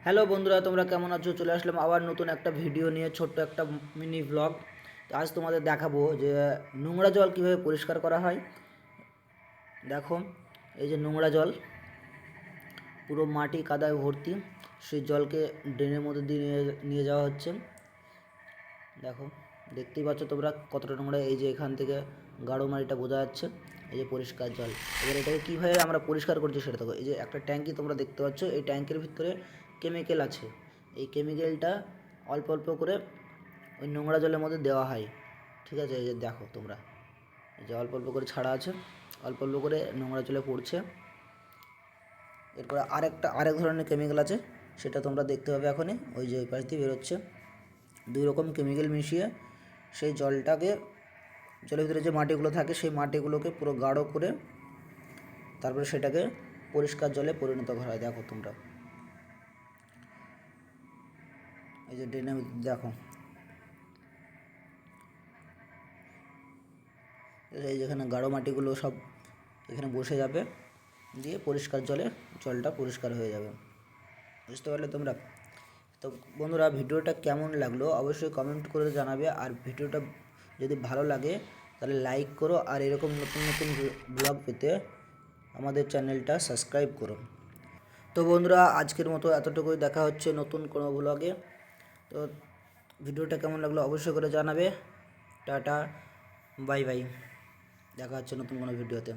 Hello বন্ধুরা, তোমরা কেমন আছো? চলে আসলাম আবার নতুন একটা ভিডিও নিয়ে, ছোট্ট একটা মিনি ব্লগ। তো আজ তোমাদের দেখাবো যে নোংরা জল কীভাবে পরিষ্কার করা হয়। দেখো, এই যে নোংরা জল পুরো মাটি কাদায় ভর্তি, সেই জলকে ড্রেনের মধ্যে দিয়ে নিয়ে যাওয়া হচ্ছে। দেখো, দেখতেই পাচ্ছ তোমরা কতটা নোংরা। এই যে এখান থেকে গাঢ় মাটিটা বোঝা যাচ্ছে। এই যে পরিষ্কার জল। এবার এটাকে কীভাবে আমরা পরিষ্কার করছি সেটা দেখো। এই যে একটা ট্যাঙ্কি তোমরা দেখতে পাচ্ছ, এই ট্যাঙ্কের ভিতরে কেমিক্যাল আছে। এই কেমিক্যালটা অল্প অল্প করে ওই নোংরা জলের মধ্যে দেওয়া হয়, ঠিক আছে? এই যে দেখো তোমরা, এই যে অল্প অল্প করে ছাড়া আছে, অল্প অল্প করে নোংরা জলে পড়ছে। এরপরে আরেক ধরনের কেমিক্যাল আছে, সেটা তোমরা দেখতে পাবে এখনই। ওই যে ওই পাশ দিয়ে বেরোচ্ছে। দুই রকম কেমিক্যাল মিশিয়ে সেই জলটাকে, জলের ভিতরে যে মাটিগুলো থাকে সেই মাটিগুলোকে পুরো গাঢ় করে তারপরে সেটাকে পরিষ্কার জলে পরিণত করা হয়। দেখো তোমরা, এই যে ড্রেনে দেখো, এই যেখানে গাঢ় মাটিগুলো সব এখানে বসে যাবে, দিয়ে পরিষ্কার জলটা পরিষ্কার হয়ে যাবে। বুঝতে পারলে তোমরা? তো বন্ধুরা, ভিডিওটা কেমন লাগলো অবশ্যই কমেন্ট করে জানাবে। আর ভিডিওটা যদি ভালো লাগে তাহলে লাইক করো, আর এরকম নতুন নতুন ব্লগ পেতে আমাদের চ্যানেলটা সাবস্ক্রাইব করো। তো বন্ধুরা, আজকের মতো এতটুকুই। দেখা হচ্ছে নতুন কোনো ব্লগে। তো ভিডিওটা কেমন লাগলো অবশ্যই করে জানাবে। Tata, bye bye. দেখা হচ্ছে নতুন কোনো ভিডিওতে।